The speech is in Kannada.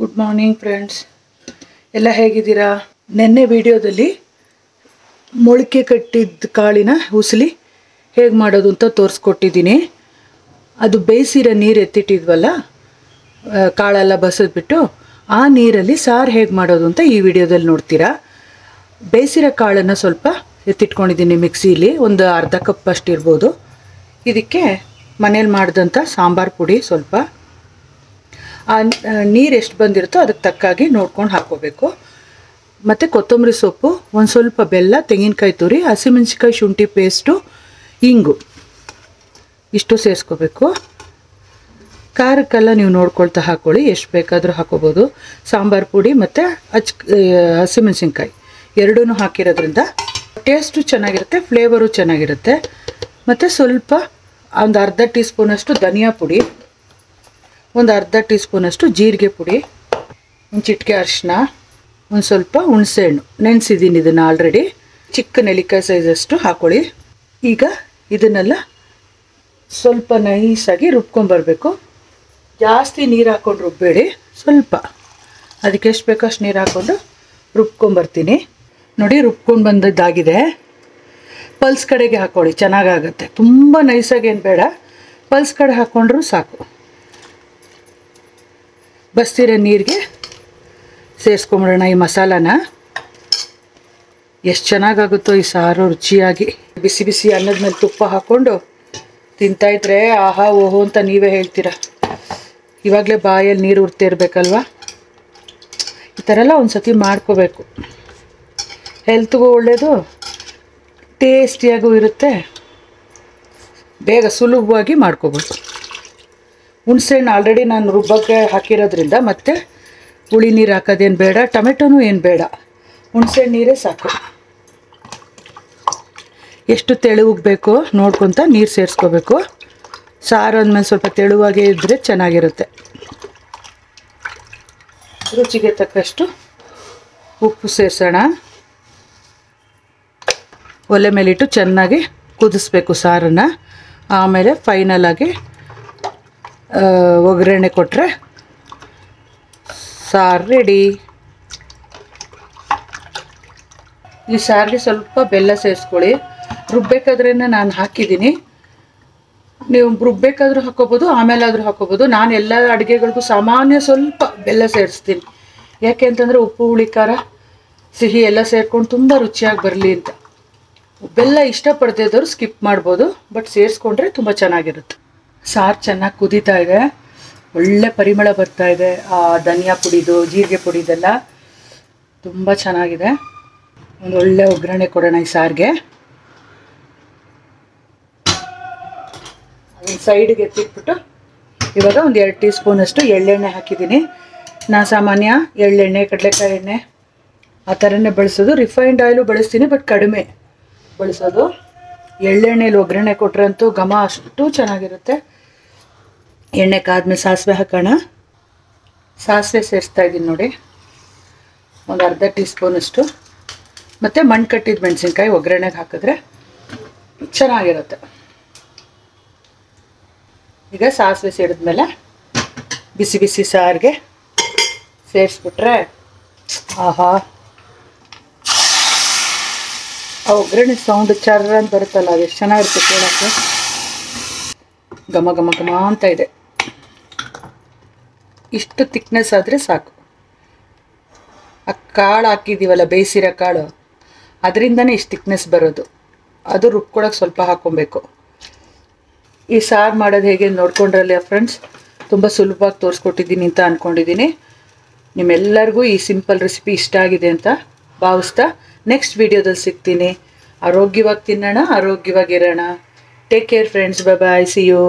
ಗುಡ್ ಮಾರ್ನಿಂಗ್ ಫ್ರೆಂಡ್ಸ್, ಎಲ್ಲ ಹೇಗಿದ್ದೀರಾ? ನೆನ್ನೆ ವಿಡಿಯೋದಲ್ಲಿ ಮೊಳಕೆ ಕಟ್ಟಿದ ಕಾಳಿನ ಉಸಲಿ ಹೇಗೆ ಮಾಡೋದು ಅಂತ ತೋರಿಸ್ಕೊಟ್ಟಿದ್ದೀನಿ. ಅದು ಬೇಯಿಸಿರೋ ನೀರು ಎತ್ತಿಟ್ಟಿದ್ವಲ್ಲ, ಕಾಳೆಲ್ಲ ಬಸಿದ್ಬಿಟ್ಟು ಆ ನೀರಲ್ಲಿ ಸಾರು ಹೇಗೆ ಮಾಡೋದು ಅಂತ ಈ ವಿಡಿಯೋದಲ್ಲಿ ನೋಡ್ತೀರಾ. ಬೇಯಿಸಿರೋ ಕಾಳನ್ನು ಸ್ವಲ್ಪ ಎತ್ತಿಟ್ಕೊಂಡಿದ್ದೀನಿ ಮಿಕ್ಸಿಲಿ, ಒಂದು ಅರ್ಧ ಕಪ್ ಅಷ್ಟು ಇರ್ಬೋದು. ಇದಕ್ಕೆ ಮನೇಲಿ ಮಾಡಿದಂಥ ಸಾಂಬಾರು ಪುಡಿ ಸ್ವಲ್ಪ, ಆ ನೀರು ಎಷ್ಟು ಬಂದಿರುತ್ತೋ ಅದಕ್ಕೆ ತಕ್ಕಾಗಿ ನೋಡ್ಕೊಂಡು ಹಾಕ್ಕೋಬೇಕು. ಮತ್ತು ಕೊತ್ತಂಬರಿ ಸೊಪ್ಪು, ಒಂದು ಸ್ವಲ್ಪ ಬೆಲ್ಲ, ತೆಂಗಿನಕಾಯಿ ತುರಿ, ಹಸಿಮೆಣ್ಸಿಕಾಯಿ, ಶುಂಠಿ ಪೇಸ್ಟು, ಇಂಗು ಇಷ್ಟು ಸೇರಿಸ್ಕೋಬೇಕು. ಖಾರಕ್ಕೆಲ್ಲ ನೀವು ನೋಡ್ಕೊಳ್ತಾ ಹಾಕ್ಕೊಳ್ಳಿ, ಎಷ್ಟು ಬೇಕಾದರೂ ಹಾಕೋಬೋದು. ಸಾಂಬಾರು ಪುಡಿ ಮತ್ತು ಹಸಿಮೆಣ್ಸಿನ್ಕಾಯಿ ಎರಡೂ ಹಾಕಿರೋದ್ರಿಂದ ಟೇಸ್ಟು ಚೆನ್ನಾಗಿರುತ್ತೆ, ಫ್ಲೇವರು ಚೆನ್ನಾಗಿರುತ್ತೆ. ಮತ್ತು ಸ್ವಲ್ಪ ಒಂದು ಅರ್ಧ ಟೀ ಸ್ಪೂನಷ್ಟು ಧನಿಯಾ ಪುಡಿ, ಒಂದು ಅರ್ಧ ಟೀ ಸ್ಪೂನಷ್ಟು ಜೀರಿಗೆ ಪುಡಿ, ಒಂದು ಚಿಟಿಕೆ ಅರಿಶಿನ, ಒಂದು ಸ್ವಲ್ಪ ಹುಣಸೆಹಣ್ಣು ನೆನೆಸಿದ್ದೀನಿ. ಇದನ್ನು ಆಲ್ರೆಡಿ ಚಿಕ್ಕ ನೆಲ್ಲಿಕಾಯಿ ಸೈಜಷ್ಟು ಹಾಕ್ಕೊಳ್ಳಿ. ಈಗ ಇದನ್ನೆಲ್ಲ ಸ್ವಲ್ಪ ನೈಸಾಗಿ ರುಬ್ಕೊಂಬರ್ಬೇಕು. ಜಾಸ್ತಿ ನೀರು ಹಾಕ್ಕೊಂಡು ರುಬ್ಬೇಡಿ, ಸ್ವಲ್ಪ ಅದಕ್ಕೆ ಎಷ್ಟು ಬೇಕೋ ಅಷ್ಟು ನೀರು ಹಾಕ್ಕೊಂಡು ರುಬ್ಕೊಂಬರ್ತೀನಿ. ನೋಡಿ, ರುಬ್ಕೊಂಡು ಬಂದದ್ದಾಗಿದೆ. ಪಲ್ಸ್ ಕಡೆಗೆ ಹಾಕ್ಕೊಳ್ಳಿ, ಚೆನ್ನಾಗಾಗುತ್ತೆ. ತುಂಬ ನೈಸಾಗಿ ಏನು ಬೇಡ, ಪಲ್ಸ್ ಕಡೆ ಹಾಕ್ಕೊಂಡ್ರೂ ಸಾಕು. ಬಸ್ತಿರೋ ನೀರಿಗೆ ಸೇರಿಸ್ಕೊಂಬಿಡೋಣ ಈ ಮಸಾಲಾನ. ಎಷ್ಟು ಚೆನ್ನಾಗಾಗುತ್ತೋ ಈ ಸಾರು, ರುಚಿಯಾಗಿ. ಬಿಸಿ ಬಿಸಿ ಅನ್ನದ ಮೇಲೆ ತುಪ್ಪ ಹಾಕ್ಕೊಂಡು ತಿಂತಾಯಿದ್ರೆ ಆಹಾ ಓಹೋ ಅಂತ ನೀವೇ ಹೇಳ್ತೀರ. ಇವಾಗಲೇ ಬಾಯಲ್ಲಿ ನೀರು ಉರ್ತಿರ್ಬೇಕಲ್ವ. ಈ ಥರ ಎಲ್ಲ ಒಂದು ಸತಿ ಮಾಡ್ಕೋಬೇಕು. ಹೆಲ್ತ್ಗೂ ಒಳ್ಳೆಯದು, ಟೇಸ್ಟಿಯಾಗೂ ಇರುತ್ತೆ, ಬೇಗ ಸುಲಭವಾಗಿ ಮಾಡ್ಕೋಬೋದು. ಹುಣಸೆಹಣ್ಣು ಆಲ್ರೆಡಿ ನಾನು ರುಬ್ಬಕ್ಕೆ ಹಾಕಿರೋದ್ರಿಂದ ಮತ್ತೆ ಹುಳಿ ನೀರು ಹಾಕೋದೇನು ಬೇಡ, ಟೊಮೆಟೊನೂ ಏನು ಬೇಡ, ಹುಣಸೆಹಣ್ಣು ನೀರೇ ಸಾಕು. ಎಷ್ಟು ತೆಳುವಾಗಿ ಬೇಕೋ ನೋಡ್ಕೊತ ನೀರು ಸೇರಿಸ್ಕೋಬೇಕು. ಸಾರು ಅಂದಮೇಲೆ ಸ್ವಲ್ಪ ತೆಳುವಾಗೇ ಇದ್ದರೆ ಚೆನ್ನಾಗಿರುತ್ತೆ. ರುಚಿಗೆ ತಕ್ಕಷ್ಟು ಉಪ್ಪು ಸೇರಿಸೋಣ. ಒಲೆ ಮೇಲಿಟ್ಟು ಚೆನ್ನಾಗಿ ಕುದಿಸ್ಬೇಕು ಸಾರನ್ನು. ಆಮೇಲೆ ಫೈನಲಾಗಿ ಒಗ್ಗರಣೆ ಕೊಟ್ಟರೆ ಸಾರು ರೆಡಿ. ಈ ಸಾರಿಗೆ ಸ್ವಲ್ಪ ಬೆಲ್ಲ ಸೇರಿಸ್ಕೊಳ್ಳಿ. ರುಬ್ಬೇಕಾದ್ರೇ ನಾನು ಹಾಕಿದ್ದೀನಿ, ನೀವು ರುಬ್ಬೇಕಾದ್ರೂ ಹಾಕೋಬೋದು, ಆಮೇಲಾದರೂ ಹಾಕೋಬೋದು. ನಾನು ಎಲ್ಲ ಅಡುಗೆಗಳಿಗೂ ಸಾಮಾನ್ಯ ಸ್ವಲ್ಪ ಬೆಲ್ಲ ಸೇರಿಸ್ತೀನಿ. ಯಾಕೆ ಅಂತಂದರೆ ಉಪ್ಪು, ಹುಳಿ, ಖಾರ, ಸಿಹಿ ಎಲ್ಲ ಸೇರ್ಕೊಂಡು ತುಂಬ ರುಚಿಯಾಗಿ ಬರಲಿ ಅಂತ. ಬೆಲ್ಲ ಇಷ್ಟಪಡದೇ ಇದ್ದವರು ಸ್ಕಿಪ್ ಮಾಡ್ಬೋದು, ಬಟ್ ಸೇರಿಸ್ಕೊಂಡ್ರೆ ತುಂಬ ಚೆನ್ನಾಗಿರುತ್ತೆ. ಸಾರು ಚೆನ್ನಾಗಿ ಕುದೀತಾ ಇದೆ, ಒಳ್ಳೆ ಪರಿಮಳ ಬರ್ತಾ ಇದೆ. ಆ ಧನಿಯಾ ಪುಡಿದು, ಜೀರಿಗೆ ಪುಡಿದೆಲ್ಲ ತುಂಬ ಚೆನ್ನಾಗಿದೆ. ಒಂದು ಒಳ್ಳೆ ಒಗ್ಗರಣೆ ಕೊಡೋಣ ಈ ಸಾರಿಗೆ. ಅದನ್ನು ಸೈಡಿಗೆ ಎತ್ತಿಟ್ಬಿಟ್ಟು ಇವಾಗ ಒಂದು 2 ಟೀ ಸ್ಪೂನಷ್ಟು ಎಳ್ಳೆಣ್ಣೆ ಹಾಕಿದ್ದೀನಿ. ನಾನು ಸಾಮಾನ್ಯ ಎಳ್ಳೆಣ್ಣೆ, ಕಡಲೆಕಾಯಿ ಎಣ್ಣೆ ಆ ಥರನೇ ಬಳಸೋದು. ರಿಫೈನ್ಡ್ ಆಯಿಲು ಬಳಸ್ತೀನಿ, ಬಟ್ ಕಡಿಮೆ ಬಳಸೋದು. ಎಳ್ಳೆಣ್ಣೆಲಿ ಒಗ್ಗರಣೆ ಕೊಟ್ರಂತೂ ಘಮ ಅಷ್ಟು ಚೆನ್ನಾಗಿರುತ್ತೆ. ಎಣ್ಣೆ ಕಾದ್ಮೇಲೆ ಸಾಸಿವೆ ಹಾಕೋಣ. ಸಾಸಿವೆ ಸೇರಿಸ್ತಾ ಇದ್ದೀನಿ ನೋಡಿ, ಒಂದು ಅರ್ಧ ಟೀ ಸ್ಪೂನಷ್ಟು. ಮತ್ತು ಮಣ್ಣು ಕಟ್ಟಿದ ಮೆಣಸಿನ್ಕಾಯಿ ಒಗ್ಗರಣೆಗೆ ಹಾಕಿದ್ರೆ ಚೆನ್ನಾಗಿರುತ್ತೆ. ಈಗ ಸಾಸಿವೆ ಸಿಡಿದ್ಮೇಲೆ ಬಿಸಿ ಬಿಸಿ ಸಾರಿಗೆ ಸೇರಿಸ್ಬಿಟ್ರೆ ಆಹಾ, ಆ ಒಗ್ಗರಣೆ ಸೌಂಡ್ ಚರ್ರ ಅಂತ ಬರುತ್ತಲ್ಲ, ಅದು ಎಷ್ಟು ಚೆನ್ನಾಗಿರುತ್ತೆ ಕೇಳೋಕ್ಕೆ. ಘಮ ಘಮ ಘಮ ಅಂತ ಇದೆ. ಇಷ್ಟು ತಿಕ್ನೆಸ್ ಆದರೆ ಸಾಕು. ಆ ಕಾಳು ಹಾಕಿದ್ದೀವಲ್ಲ, ಬೇಯಿಸಿರೋ ಕಾಳು, ಅದರಿಂದನೇ ಇಷ್ಟು ತಿಕ್ನೆಸ್ ಬರೋದು. ಅದು ರುಬ್ಕೊಳಕ್ಕೆ ಸ್ವಲ್ಪ ಹಾಕ್ಕೊಬೇಕು. ಈ ಸಾರು ಮಾಡೋದು ಹೇಗೆ ನೋಡ್ಕೊಂಡ್ರಲ್ಲ ಫ್ರೆಂಡ್ಸ್, ತುಂಬ ಸುಲಭವಾಗಿ ತೋರಿಸ್ಕೊಟ್ಟಿದ್ದೀನಿ ಅಂತ ಅಂದ್ಕೊಂಡಿದ್ದೀನಿ. ನಿಮ್ಮೆಲ್ಲರಿಗೂ ಈ ಸಿಂಪಲ್ ರೆಸಿಪಿ ಇಷ್ಟ ಆಗಿದೆ ಅಂತ ಭಾವಿಸ್ತಾ ನೆಕ್ಸ್ಟ್ ವಿಡಿಯೋದಲ್ಲಿ ಸಿಗ್ತೀನಿ. ಆರೋಗ್ಯವಾಗಿ ತಿನ್ನೋಣ, ಆರೋಗ್ಯವಾಗಿರೋಣ. Take care friends, bye bye, see you.